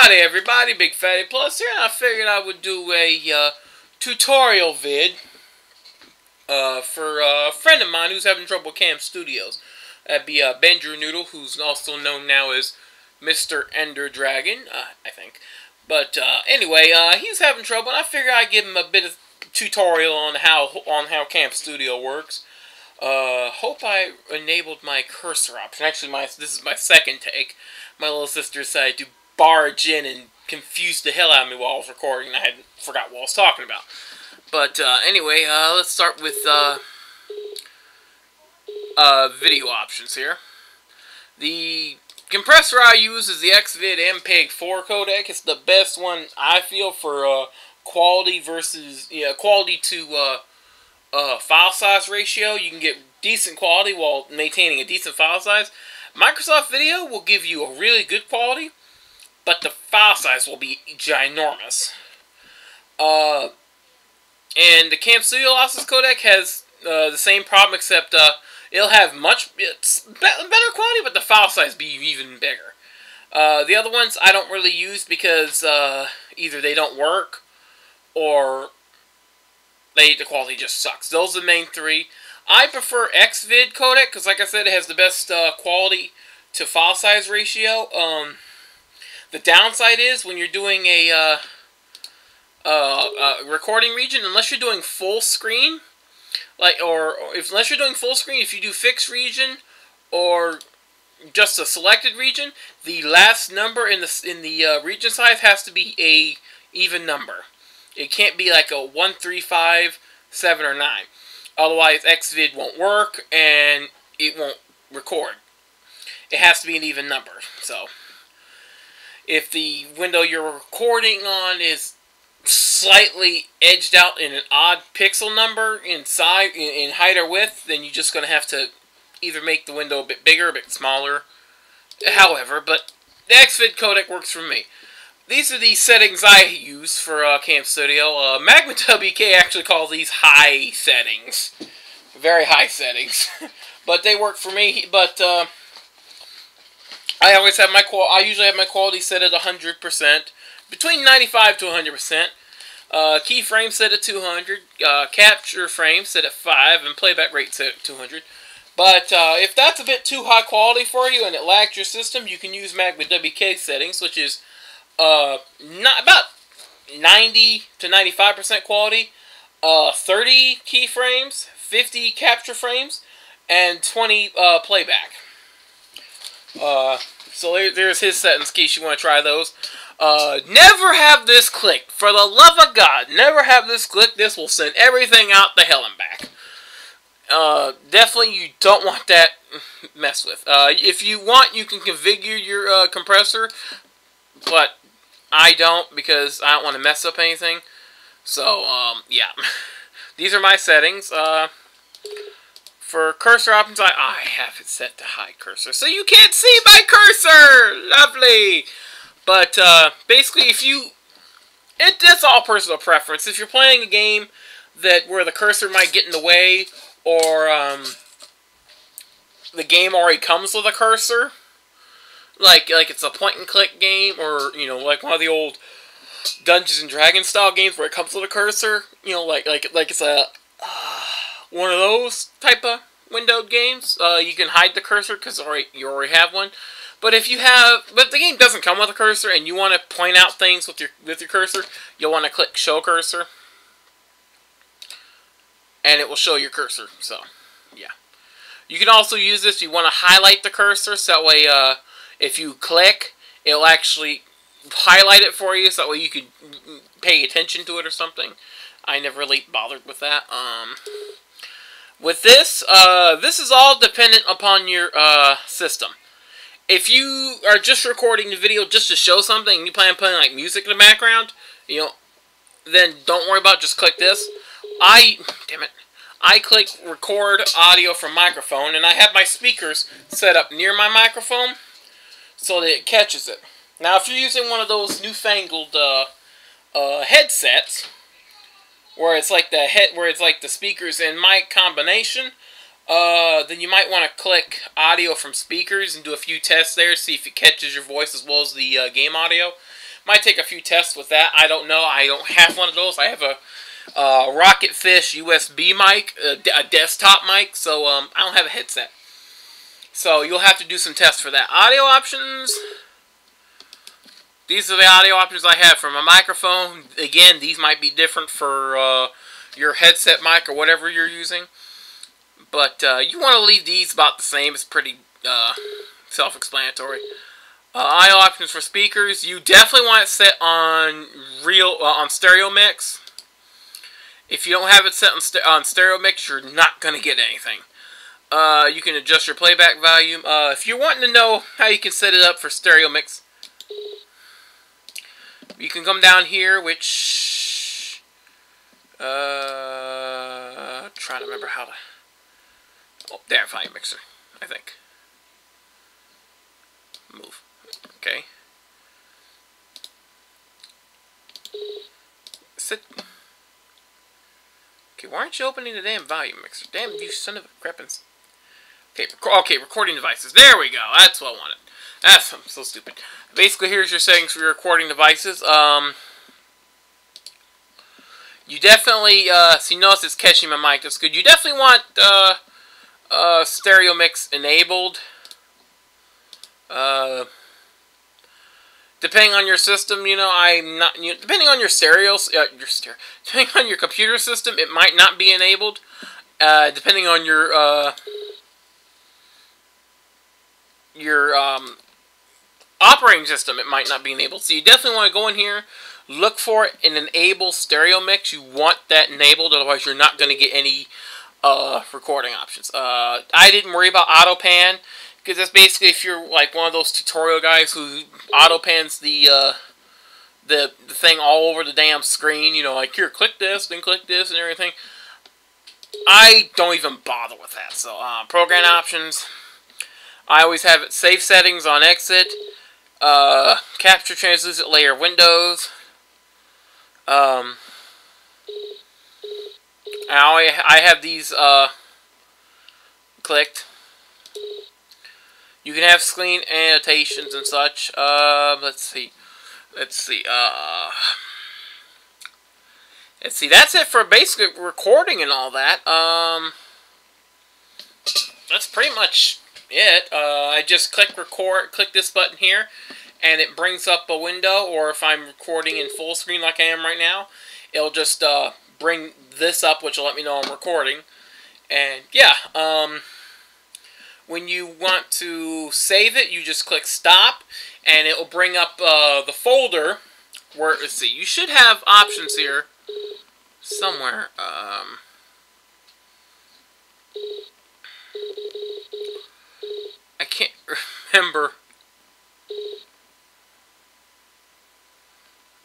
Howdy everybody, Big Fatty Plus here, and I figured I would do a tutorial vid for a friend of mine who's having trouble with Cam Studios. That'd be Benjer Noodle, who's also known now as Mr. Ender Dragon, I think. But anyway, he's having trouble, and I figured I'd give him a bit of tutorial on how Cam Studio works. Hope I enabled my cursor option. Actually, this is my second take. My little sister decided to barge in and confuse the hell out of me while I was recording. I forgot what I was talking about. But anyway, let's start with video options here. The compressor I use is the XVID MPEG-4 codec. It's the best one I feel for quality versus quality to file size ratio. You can get decent quality while maintaining a decent file size. Microsoft Video will give you a really good quality, but the file size will be ginormous. And the Cam Studio Lossless codec has the same problem, except it'll have better quality, but the file size be even bigger. The other ones I don't really use because either they don't work or the quality just sucks. Those are the main three. I prefer XVID codec because, like I said, it has the best quality to file size ratio. The downside is when you're doing a recording region, unless you're doing full screen, unless you're doing full screen, if you do fixed region or just a selected region, the last number in the region size has to be a even number. It can't be like a 1, 3, 5, 7, or 9. Otherwise, XVID won't work and it won't record. It has to be an even number. So, if the window you're recording on is slightly edged out in an odd pixel number in height or width, then you're just going to have to either make the window a bit bigger, a bit smaller. However, but the XVID codec works for me. These are the settings I use for Cam Studio. Magma WK actually calls these high settings. Very high settings. But they work for me. But I usually have my quality set at 100%. Between 95 to 100%. Keyframe set at 200. Capture frame set at 5. And playback rate set at 200. But if that's a bit too high quality for you and it lags your system, you can use Magma WK settings, which is not about 90 to 95% quality, 30 keyframes, 50 capture frames, and 20 playback. So there's his settings, in case you want to try those. Never have this click. For the love of God, never have this click. This will send everything out the hell and back. Definitely you don't want that messed with. If you want, you can configure your compressor, but I don't, because I don't want to mess up anything. So, yeah. These are my settings. For cursor options, I have it set to high cursor, so you can't see my cursor! Lovely! But, basically, it's all personal preference. If you're playing a game where the cursor might get in the way, or, the game already comes with a cursor, like it's a point-and-click game, or, like one of the old Dungeons and Dragons style games where it comes with a cursor, like it's a one of those type of windowed games. You can hide the cursor because you already have one. But if the game doesn't come with a cursor and you want to point out things with your cursor, you'll want to click Show Cursor, and it will show your cursor. So, yeah. You can also use this. You want to highlight the cursor, so that way, if you click, it'll actually highlight it for you, so that way you could pay attention to it or something. I never really bothered with that. With this, this is all dependent upon your system. If you are just recording the video just to show something, and you plan on putting like music in the background, then don't worry about it, just click this. I click record audio from microphone, and I have my speakers set up near my microphone so that it catches it. Now, if you're using one of those newfangled headsets, where it's like the speakers and mic combination, then you might want to click audio from speakers and do a few tests there, see if it catches your voice as well as the game audio. Might take a few tests with that. I don't know. I don't have one of those. I have a Rocketfish USB mic, a desktop mic, so I don't have a headset. So you'll have to do some tests for that. Audio options. These are the audio options I have for my microphone. Again, these might be different for your headset mic or whatever you're using. But you want to leave these about the same. It's pretty self-explanatory. Audio options for speakers. You definitely want it set on on stereo mix. If you don't have it set on stereo mix, you're not going to get anything. You can adjust your playback volume. If you're wanting to know how you can set it up for stereo mix, you can come down here, which trying to remember how to. Oh, there, volume mixer. I think. Move. Okay. Sit. Okay, why aren't you opening the damn volume mixer? Damn, you son of a creppins. Okay, recording devices. There we go. That's what I wanted. I'm so stupid. Basically, here's your settings for your recording devices. You definitely, so you notice it's catching my mic. That's good. You definitely want stereo mix enabled. Depending on your system, you know, depending on your depending on your computer system, it might not be enabled. Depending on your operating system, it might not be enabled. So you definitely want to go in here, look for it, and enable stereo mix. You want that enabled, otherwise you're not going to get any recording options. I didn't worry about auto pan, because that's basically if you're like one of those tutorial guys who auto pans the thing all over the damn screen, you know, like here, click this, then click this, and everything. I don't even bother with that. So program options, I always have it save settings on exit, capture translucent layer windows. I have these clicked. You can have screen annotations and such. Let's see. That's it for basic recording and all that. That's pretty much it. I just click record, click this button here, and it brings up a window. Or if I'm recording in full screen like I am right now, it'll just bring this up, which will let me know I'm recording. And yeah, when you want to save it, you just click stop, and it will bring up the folder where, let's see, you should have options here somewhere. I can't remember.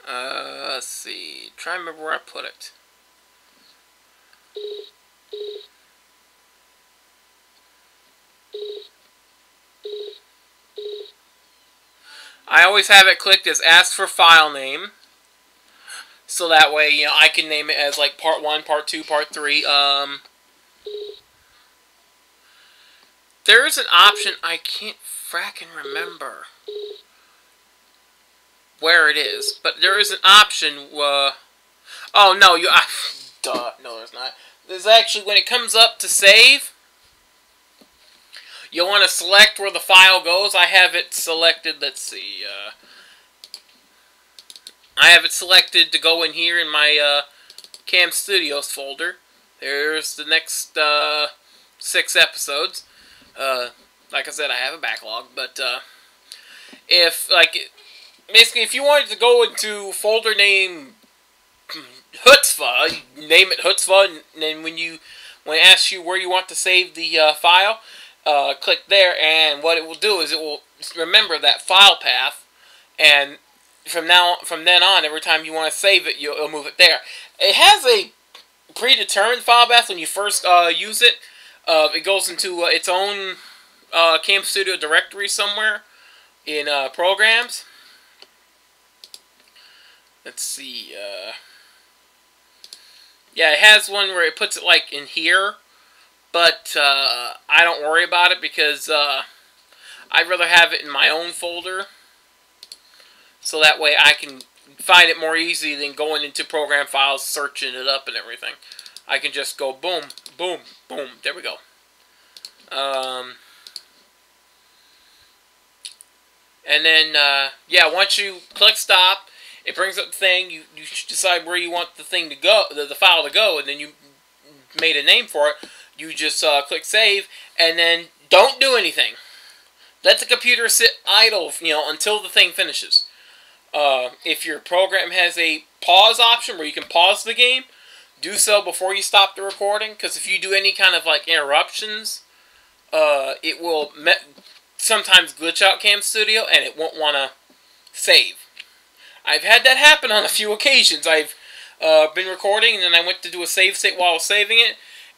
Let's see, try and remember where I put it. I always have it clicked as ask for file name, so that way, you know, I can name it as like part 1, part 2, part 3. There's an option, I can't fracking remember where it is, but there is an option. Oh no, duh, no, there's not. There's actually, when it comes up to save, you'll want to select where the file goes. I have it selected, let's see, I have it selected to go in here in my Cam Studios folder. There's the next 6 episodes. Like I said, I have a backlog, but basically, if you wanted to go into folder name Hutzpah, you name it Hutzpah, and then when it asks you where you want to save the file, click there, and what it will do is it will remember that file path, and from then on, every time you want to save it, it'll move it there. It has a predetermined file path when you first use it. It goes into its own Cam Studio directory somewhere in programs. Let's see. Yeah, it has one where it puts it like in here, but I don't worry about it because I'd rather have it in my own folder. so that way I can find it more easy than going into program files, searching it up and everything. I can just go boom, boom, boom. There we go. And then, yeah, once you click stop, it brings up the thing. You decide where you want the thing to go, the file to go, and then you made a name for it. You just click save, and then don't do anything. Let the computer sit idle, until the thing finishes. If your program has a pause option where you can pause the game, do so before you stop the recording, because if you do any kind of like interruptions, it will sometimes glitch out Cam Studio and it won't want to save. I've had that happen on a few occasions. I've been recording and then I went to do a save state while I was saving it,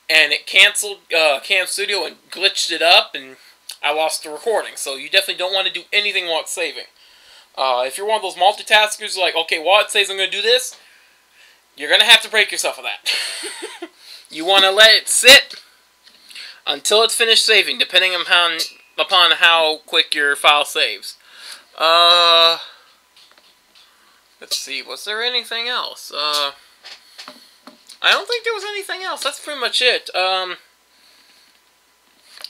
and it canceled Cam Studio and glitched it up, and I lost the recording. So you definitely don't want to do anything while it's saving. If you're one of those multitaskers, like, okay, while it says I'm going to do this, you're going to have to break yourself of that. You want to let it sit until it's finished saving, depending upon how quick your file saves. Let's see, was there anything else? I don't think there was anything else. That's pretty much it.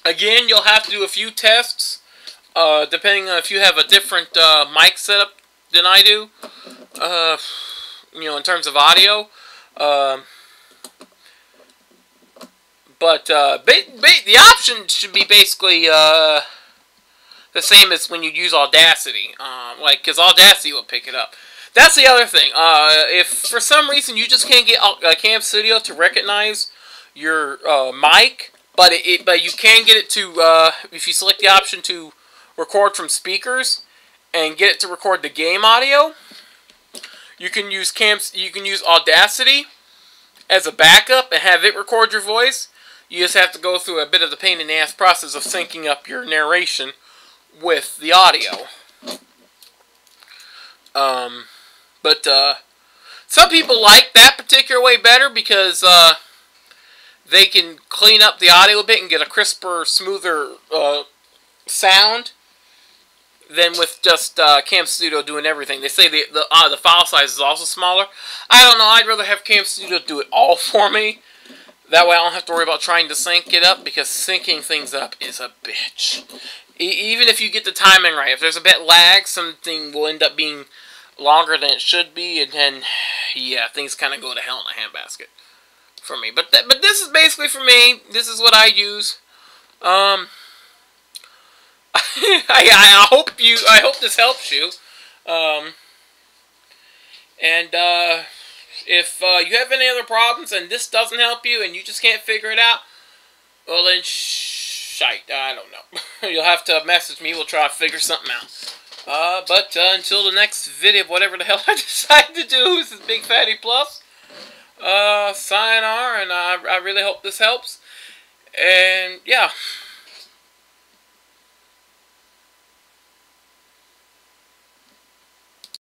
Again, you'll have to do a few tests, depending on if you have a different mic setup than I do, in terms of audio. But the option should be basically the same as when you use Audacity, because Audacity will pick it up. That's the other thing. If for some reason you just can't get Cam Studio to recognize your mic, but you can get it to if you select the option to record from speakers and get it to record the game audio, you can use Audacity as a backup and have it record your voice. You just have to go through a bit of the pain in the ass process of syncing up your narration with the audio. But some people like that particular way better because they can clean up the audio a bit and get a crisper, smoother sound than with just Cam Studio doing everything. They say the file size is also smaller. I don't know. I'd rather have Cam Studio do it all for me. That way I don't have to worry about trying to sync it up, because syncing things up is a bitch. Even if you get the timing right, if there's a bit lag, something will end up being longer than it should be, and then, yeah, things kind of go to hell in a handbasket for me. But this is basically for me. This is what I use. I hope this helps you. If you have any other problems and this doesn't help you and you just can't figure it out, well then, shite, I don't know. You'll have to message me. We'll try to figure something out. But until the next video of whatever the hell I decide to do, this is Big Fatty Plus. Sayonara, and I really hope this helps. And, yeah.